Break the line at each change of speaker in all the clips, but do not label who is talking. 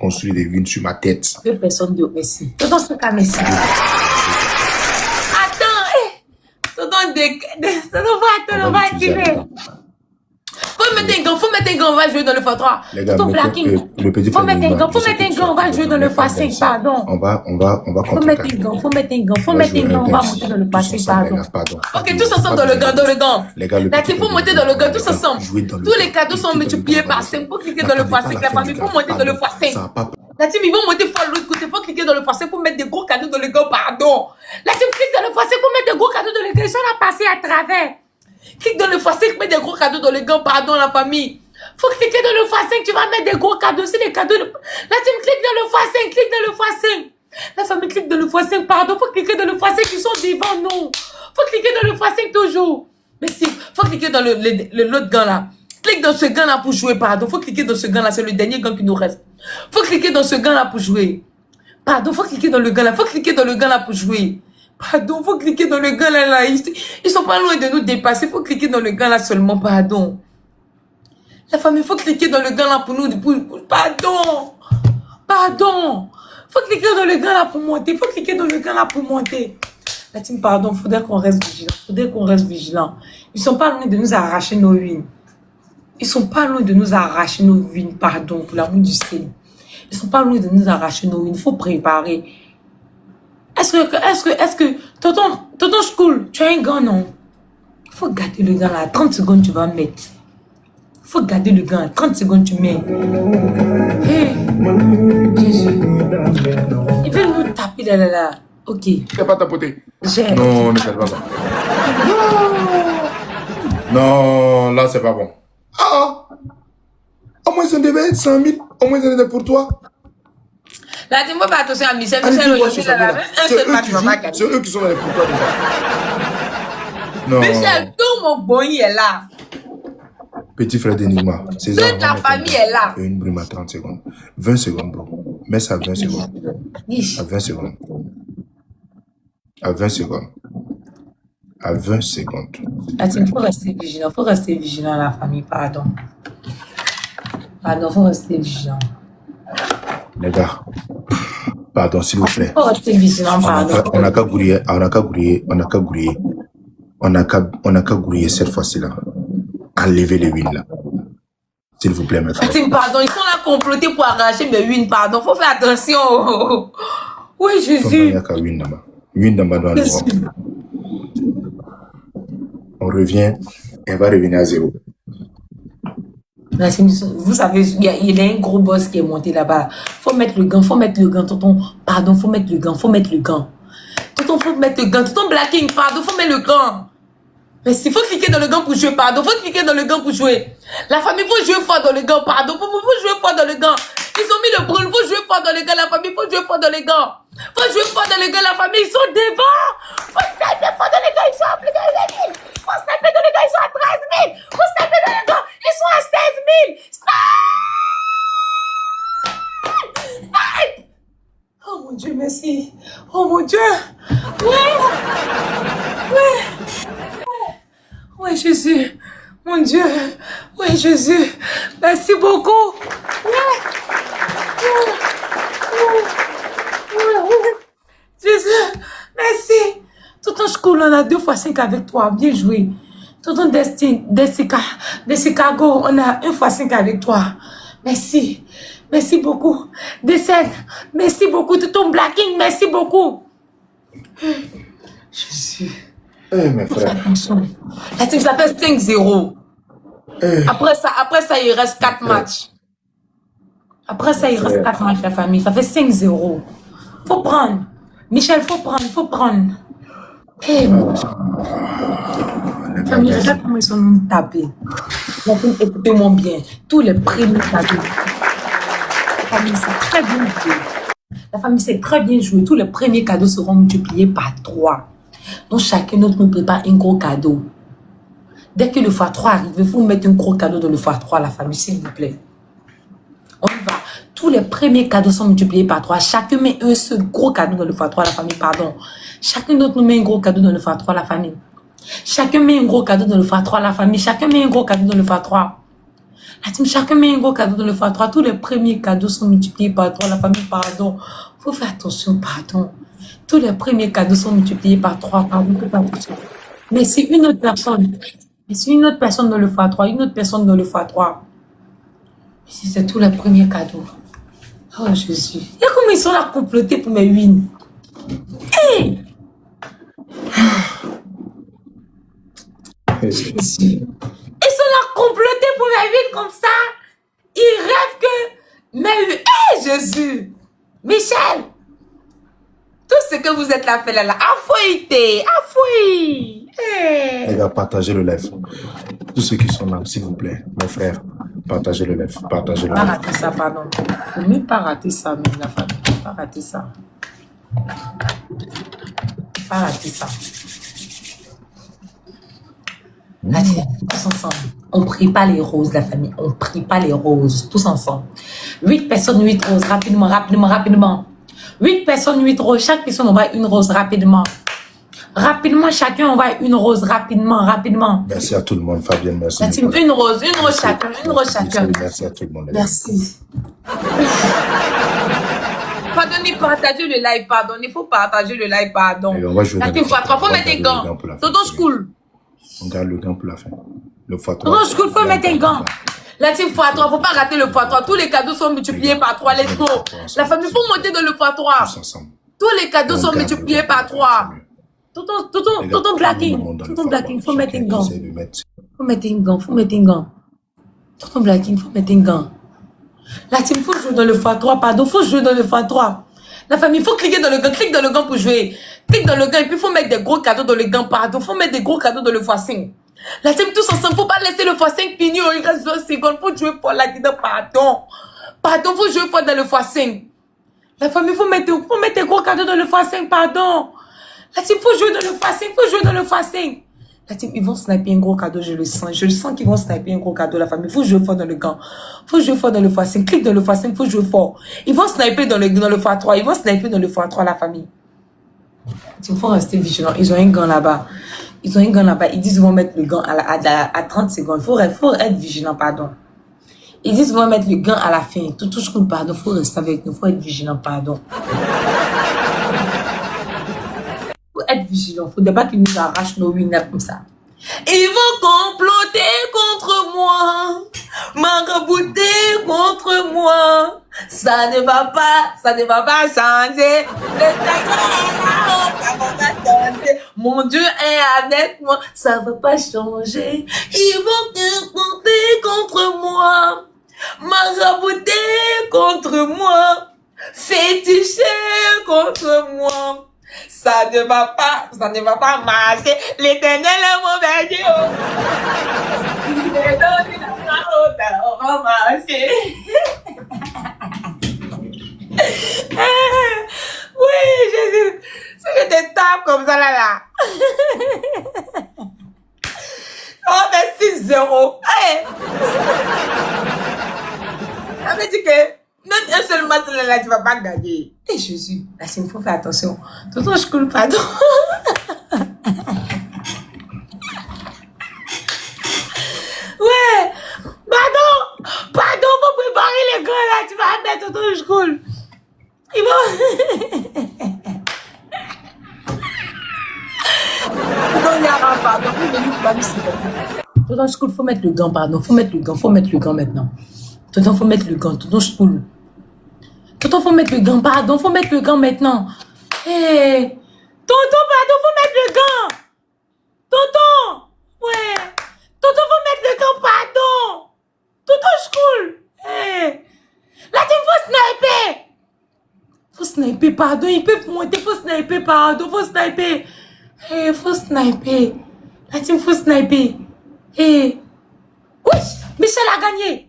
construire des ruines sur ma tête.
Deux personnes de merci. Tonton, c'est pas merci. Attends, tonton, va tirer. Faut mettre un gant, on va jouer dans le x3.
Les gars,
le petit faut mettre un gant, on va jouer dans le x5, pardon.
On va
faut mettre un gant, on va monter dans le x5, pardon. Ok, tous ensemble dans le gant.
Les gars,
il faut monter dans le gant, tous ensemble. Tous les cadeaux sont multipliés par 5. Faut cliquer dans le x5, la famille, faut monter dans le x5. La team, ils vont monter fois l'autre côté, faut cliquer dans le x5 pour mettre des gros cadeaux dans le gant, pardon. La team, clique dans le x5 pour mettre des gros cadeaux dans le gant, ils sont là passés à travers. Clique dans le x5, mets des gros cadeaux dans le gant, pardon la famille. Faut cliquer dans le x5, tu vas mettre des gros cadeaux. C'est des cadeaux. La team clique dans le x5, clique dans le x5. La famille clique dans le x5, pardon. Faut cliquer dans le x5, ils sont devant nous. Faut cliquer dans le x5 toujours. Mais si, faut cliquer dans l'autre gant là. Clique dans ce gant là pour jouer, pardon. Faut cliquer dans ce gant là, c'est le dernier gant qui nous reste. Faut cliquer dans ce gant là pour jouer. Pardon, faut cliquer dans le gant là. Faut cliquer dans le gant là pour jouer. Pardon, faut cliquer dans le gant là. Ils sont pas loin de nous dépasser. Faut cliquer dans le gant là seulement, pardon. La famille, faut cliquer dans le gant là pour nous. Pardon. Faut cliquer dans le gant là pour monter. Faut cliquer dans le gant là pour monter. La team, pardon, faudrait qu'on reste vigilant. Ils sont pas loin de nous arracher nos ruines. Pardon, pour l'amour du ciel. Ils sont pas loin de nous arracher nos ruines. Faut préparer. Est-ce que, tonton school, tu as un gant, non? Faut garder le gant là, 30 secondes tu vas mettre. Faut garder le gant, 30 secondes tu mets. Hey, Jésus. Ils veulent nous taper là. Ok.
Tu n'as pas tapoté?
Non,
ne fais pas ça. Non, là c'est pas bon. Au moins ça devait être 100 000. Au moins ça devait être pour toi.
Là, dis-moi pas attention à Michel. Aujourd'hui,
c'est eux qui sont là pour toi déjà. Non.
Michel, tout mon bon est là.
Petit frère d'Enigma.
Toute la famille est là.
Une brume à 30 secondes. 20 secondes, bro. Mets ça à 20 secondes. À 20 secondes. À 20 secondes. À 20 secondes.
Il faut rester vigilant, la famille, pardon, faut rester vigilant.
Les gars, pardon, s'il vous plaît.
Faut rester vigilant, pardon.
On n'a qu'à grouiller cette fois-ci-là. Enlever les wins là. S'il vous plaît, mes frères.
Pardon, ils sont là complotés pour arracher mes wins, pardon. Faut faire attention. Oui, Jésus.
Il n'y a qu'à win là-bas. Win là-bas dans le voir. On revient, elle va revenir à zéro.
Vous savez, il y a un gros boss qui est monté là-bas. Faut mettre le gant, tonton. Pardon, faut mettre le gant. Tonton, faut mettre le gant. Tonton Blacking, pardon, faut mettre le gant. Mais s'il faut cliquer dans le gant pour jouer, pardon, faut cliquer dans le gant pour jouer. La famille, faut jouer fort dans le gant, pardon, faut jouer fort dans le gant. Ils ont mis le brûle, faut jouer fort dans le gant, la famille, faut jouer fort dans le gant. Faut jouer fort dans le gant, la famille, ils sont devant. Faut sniper fort dans le gant, ils sont à plus de 20 000. Faut sniper dans le gant, ils sont à 13 000. Faut sniper dans le gant, ils sont à 16 000. Snipe! Oh mon Dieu, merci. Oh mon Dieu. Oui, Jésus. Mon Dieu. Oui, Jésus. Merci beaucoup. Jésus. Merci. Tonton School, on a 2 x 5 avec toi. Bien joué. Tonton Chicago, on a 1 x 5 avec toi. Merci. Merci beaucoup. Descend. Merci beaucoup. Tonton Blacking, merci beaucoup. Jésus.
Mes frères.
La team, ça fait 5-0. Après ça, il reste 4 matchs. La famille. Ça fait 5-0. Faut prendre. Michel, faut prendre. Famille, regarde comment ils sont nous tapés. Écoutez-moi bien. Tous les premiers cadeaux. La famille, c'est très bien joué. La famille, c'est très bien joué. Tous les premiers cadeaux seront multipliés par 3. Donc, chacun d'entre nous prépare un gros cadeau. Dès que le x3 arrive, il faut mettre un gros cadeau dans le x3, la famille, s'il vous plaît. On y va. Tous les premiers cadeaux sont multipliés par 3. Chacun met un seul gros cadeau dans le x3, la famille, pardon. Chacun d'entre nous met un gros cadeau dans le x3, la famille. Chacun met un gros cadeau dans le x3, la famille. Chacun met un gros cadeau dans le x3. La team, chacun met un gros cadeau dans le x3. Tous les premiers cadeaux sont multipliés par 3. La famille, pardon. Faut faire attention, pardon. Tous les premiers cadeaux sont multipliés par 3. Pardon, faut faire attention. Mais c'est une autre personne. Mais c'est une autre personne dans le x3. Une autre personne dans le x3. Si c'est tous les premiers cadeaux. Oh, Jésus. Il y a comment ils sont là complotés pour mes wins. Hey! Jésus. Ils sont là complotés pour mes wins comme ça. Ils rêvent que mes wins. Hey, Jésus! Michel! Tout ce que vous êtes là fait là, afouillé. Hey.
Les gars, partagez le live. Tous ceux qui sont là, s'il vous plaît, mes frères, partagez le live. Partagez le live.
Pas rater ça, pardon. Faut même pas rater ça, mais la famille. Pas rater ça. Pas rater ça. Allez, tous ensemble. On prie pas les roses, la famille. On prie pas les roses. Tous ensemble. 8 personnes, 8 roses. Rapidement. 8 personnes, 8 roses. Chaque personne envoie une rose rapidement. Rapidement, chacun envoie une rose rapidement.
Merci à tout le monde, Fabienne. Merci.
La team, une rose chacun.
Merci à tout le monde.
Merci. Pardonnez, partagez le live, pardon. Il faut partager le live, pardon. La team x3, faut mettre un gant. Toto School.
On garde le gant pour la fin. Le x3.
Toto School, faut mettre un gant. La team x3, faut pas rater le x3. Tous les cadeaux sont multipliés par 3. Let's go. La famille, faut monter dans le x3. Tous les cadeaux sont multipliés par 3. Tonton Blacking, faut mettre un gant. Faut mettre un gant. Tonton Blacking, faut mettre un gant. La team, faut jouer dans le x3, pardon, faut jouer dans le x3. La famille, faut cliquer dans le gant, clique dans le gant pour jouer. Clique dans le gant et puis faut mettre des gros cadeaux dans le gant, pardon, faut mettre des gros cadeaux dans le x5. La team, tous ensemble, faut pas laisser le x5 finir, il reste 20 secondes, faut jouer fort là-dedans, pardon, faut jouer fort dans le x5. La famille, faut mettre des gros cadeaux dans le x5, pardon. La team, faut jouer dans le x5. La team, ils vont sniper un gros cadeau, je le sens qu'ils vont sniper un gros cadeau, la famille. Faut jouer fort dans le gant. Faut jouer fort dans le x5. Clique dans le x5, faut jouer fort. Ils vont sniper dans le x3. Ils vont sniper dans le x3, la famille. La team, faut rester vigilant. Ils ont un gant là-bas. Ils disent qu'ils vont mettre le gant à 30 secondes. Faut être vigilant, pardon. Ils disent qu'ils vont mettre le gant à la fin. Tout cool, pardon. Faut rester avec nous. Faut être vigilant, pardon. Faut être vigilant. Faut pas qu'ils nous arrachent nos winners comme ça. Ils vont comploter contre moi. Marabouter contre moi. Ça ne va pas changer. Mon Dieu est avec moi. Ça va pas changer. Ils vont comploter contre moi. Marabouter contre moi. Féticher contre moi. Ça ne va pas marcher. L'Éternel est mon Dieu. Il est donné on va marcher. Oui, Jésus. C'est que des tapes comme ça là. On fait 6-0. Allez. Ça veut dire que même un seul match là, tu vas pas gagner. Et Jésus, là, il faut faire attention. Tonton, je coule, pardon. Ouais. Pardon, faut préparer les gars là. Tu vas mettre tonton, je coule. Ils vont. Non, il y a un pardon. Tonton, je coule, faut mettre le gant, pardon. Faut mettre le gant maintenant. Tonton, faut mettre le gant. Tonton, je coule. Tonton, faut mettre le gant, pardon, faut mettre le gant maintenant. Hey. Tonton, pardon, faut mettre le gant. Tonton, ouais. Tonton, faut mettre le gant, pardon. Tonton, je coule. Hey. La team, faut sniper. Faut sniper, pardon, ils peuvent monter, faut sniper, pardon, faut sniper. Hey, faut sniper. La team, faut sniper. Hey. Oui, Michel a gagné.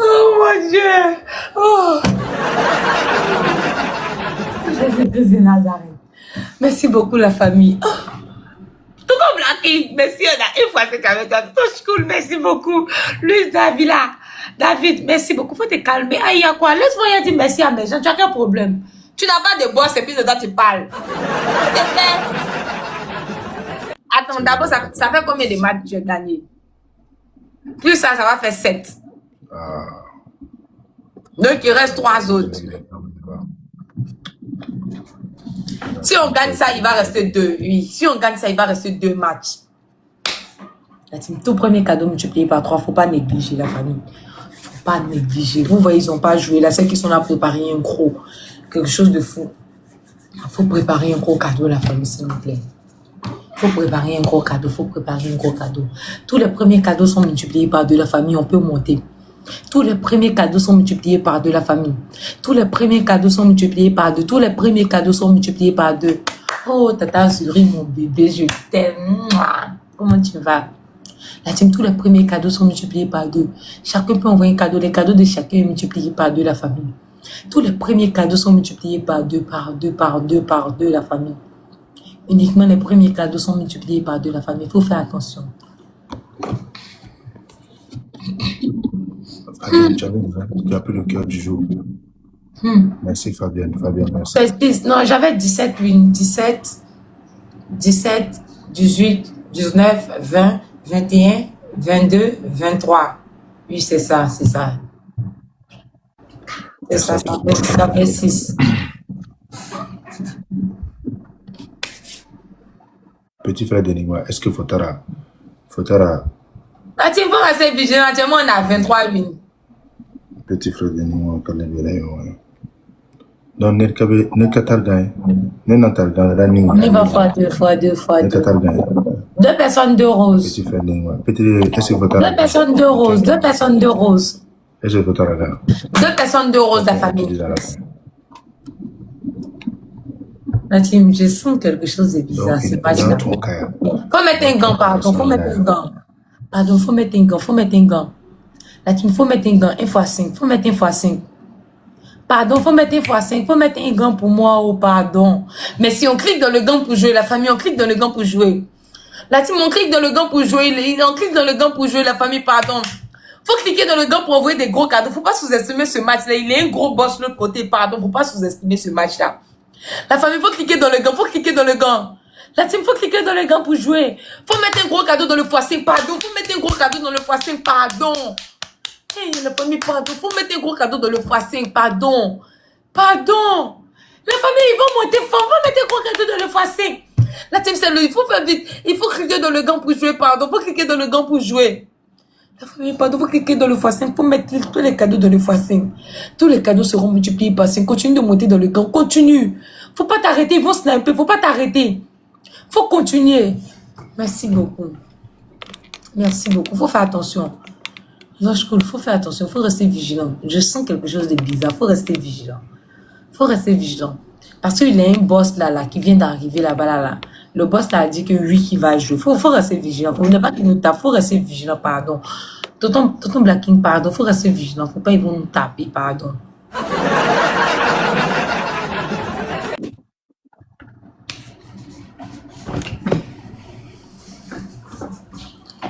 Oh mon Dieu. Oh. Jésus de Nazareth. Merci beaucoup la famille. Oh. Tout comme là. fille. Merci, on a une fois c'est avec toi. Touche cool, merci beaucoup. Luis Davila. David, merci beaucoup. Faut te calmer. Ah, il y a quoi? Laisse-moi dire merci à mes gens. Tu as quel problème? Tu n'as pas de boss et puis dedans tu parles. Attends, d'abord, ça fait combien de matchs tu as gagné? Plus ça va faire 7. Donc, il reste 3 autres. Si on gagne ça, il va rester 2. Oui, si on gagne ça, il va rester 2 matchs. La team, tout premier cadeau multiplié par 3, faut pas négliger la famille. Faut pas négliger. Vous voyez, ils n'ont pas joué. Là, ceux qui sont là pour préparer un gros, quelque chose de fou. Il faut préparer un gros cadeau, la famille, s'il vous plaît. Faut préparer un gros cadeau, faut préparer un gros cadeau. Tous les premiers cadeaux sont multipliés par 2, la famille, on peut monter. Tous les premiers cadeaux sont multipliés par 2, la famille. Tous les premiers cadeaux sont multipliés par 2. Tous les premiers cadeaux sont multipliés par 2. Oh, Tata Zuri, mon bébé, je t'aime. Comment tu vas? La team, tous les premiers cadeaux sont multipliés par 2. Chacun peut envoyer un cadeau. Les cadeaux de chacun est multiplié par 2, la famille. Tous les premiers cadeaux sont multipliés par 2, par 2, par 2, par 2, la famille. Uniquement les premiers cadeaux sont multipliés par 2, la famille. Il faut faire attention.
Fabienne, tu as pris le cœur du jour. Merci Fabienne, merci.
Non, j'avais 17, oui. 17, 18, 19, 20, 21, 22, 23. Oui, c'est ça, c'est ça. C'est ça, ça fait 6.
Petit frère de Nima, est-ce que Fotara...
La team, il faut rester vigilant. Actuellement, on a 23 wins.
Petit frère de Nima, quand les vélés, non, ne katargan, ne natargan, running.
On y va fois 2.
Ne katargan.
2 personnes, 2 roses.
Petit frère de Nima, est-ce que Fotara...
2 personnes, 2 roses. 2 personnes, 2 roses.
Est-ce que Fotara...
2 personnes, 2 roses, la famille. La team, je sens quelque chose de bizarre. C'est pas là. Faut mettre un gant, pardon. Faut mettre un gant. Pardon, faut mettre un gant. Faut mettre un gant. La team, faut mettre un gant. 1x5. Faut mettre 1x5. Pardon, faut mettre 1x5. Faut mettre un gant pour moi. Oh, pardon. Mais si on clique dans le gant pour jouer, la famille, on clique dans le gant pour jouer. La team, on clique dans le gant pour jouer. On clique dans le gant pour jouer, la famille, pardon. Faut cliquer dans le gant pour envoyer des gros cadeaux. Faut pas sous-estimer ce match-là. Il est un gros boss de l'autre côté. Pardon, faut pas sous-estimer ce match-là. La famille, faut cliquer dans le gant. Faut cliquer dans le gant. La team, faut cliquer dans le gant pour jouer. Faut mettre un gros cadeau dans le x5. Pardon. Faut mettre un gros cadeau dans le x5. Pardon. Hey, la famille, pardon. Faut mettre un gros cadeau dans le x5. Pardon. Pardon. La famille, ils vont monter fort. Faut mettre un gros cadeau dans le x5. La team, c'est le. Il faut faire vite. Il faut cliquer dans le gant pour jouer. Pardon. Faut cliquer dans le gant pour jouer. La famille, pardon, faut cliquer dans le x5 pour mettre tous les cadeaux dans le x5. Tous les cadeaux seront multipliés par 5. Continue de monter dans le gant. Continue. Faut pas t'arrêter. Ils vont sniper. Faut pas t'arrêter. Faut continuer. Merci beaucoup. Merci beaucoup. Faut faire attention. Faut faire attention. Faut rester vigilant. Je sens quelque chose de bizarre. Faut rester vigilant. Faut rester vigilant. Parce qu'il y a un boss là qui vient d'arriver là-bas là. Le boss là a dit que oui, qu'il va jouer. Faut rester vigilant. Faut ne pas qu'il nous tape. Faut rester vigilant, pardon. Tonton Blacking, pardon. Faut rester vigilant. Faut pas ils vont nous taper, pardon.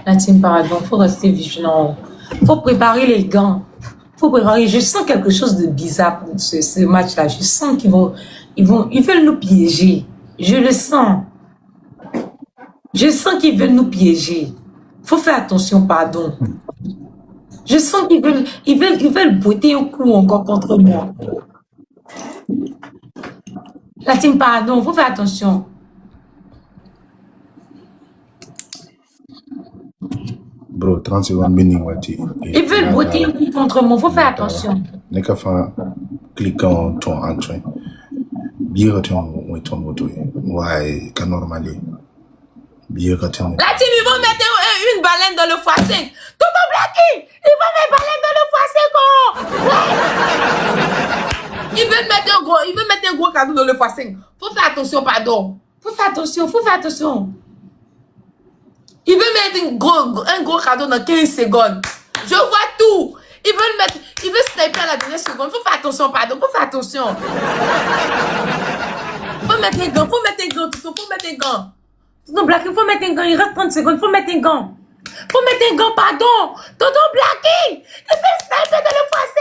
La team, pardon. Faut rester vigilant. Faut préparer les gants. Faut préparer. Je sens quelque chose de bizarre pour ce match-là. Je sens ils veulent nous piéger. Je le sens. Je sens qu'ils veulent nous piéger. Faut faire attention, pardon. Je sens qu'ils veulent botter un coup encore contre moi. La team, pardon, faut faire attention.
Bro, 30 secondes,
ils veulent botter un coup contre moi, faut faire attention.
Ne qu'à faire cliquer en train. Bien que tu aies ton moto. Ouais, qu'à normaler.
La team, ils vont mettre une baleine dans le x5. Tonton Blacky, ils vont mettre baleine dans le x5. Ouais. Ils veulent mettre un gros cadeau dans le x5. Faut faire attention, pardon. Faut faire attention. Ils veulent mettre un gros cadeau dans 15 secondes. Je vois tout. Ils veulent sniper à la dernière seconde. Faut faire attention, pardon. Faut faire attention. Faut mettre un gant, Tonton, faut mettre un gant. Tonton Blacking, faut mettre un gant. Il reste 30 secondes. Faut mettre un gant. Faut mettre un gant, pardon. Tonton Blacking, il fait sniper dans le x5.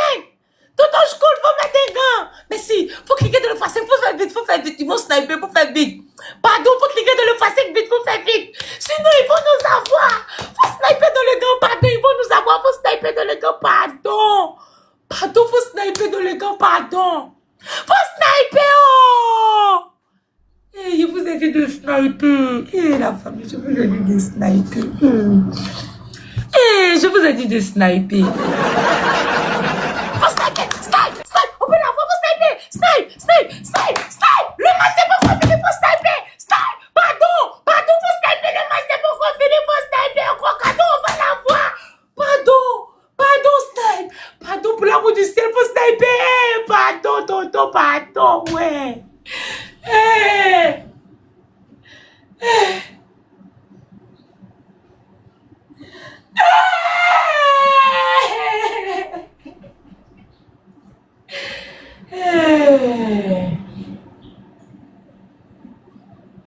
Tonton School, faut mettre un gant. Mais si, faut cliquer dans le x5. Faut faire vite. Ils vont sniper, faut faire vite. Pardon, faut cliquer dans le x5 vite, faut faire vite. Sinon, ils vont nous avoir. Faut sniper dans le gant, pardon. Ils vont nous avoir. Faut sniper dans le gant, pardon. Pardon, faut sniper dans le gant, pardon. Faut sniper, oh! Je vous ai dit de sniper. La famille, je vous ai dit de sniper. Je vous ai dit de sniper. Faut sniper, snipe. On peut l'avoir, faut sniper. Snipe. Le match est pas fini, faut sniper. Snipe. Pardon, faut sniper. Le match est pas fini, faut sniper. Encore cadeau, on va l'avoir. Pardon, snipe. Pardon, pour l'amour du ciel, faut sniper. Pardon, tonton, pardon, ouais.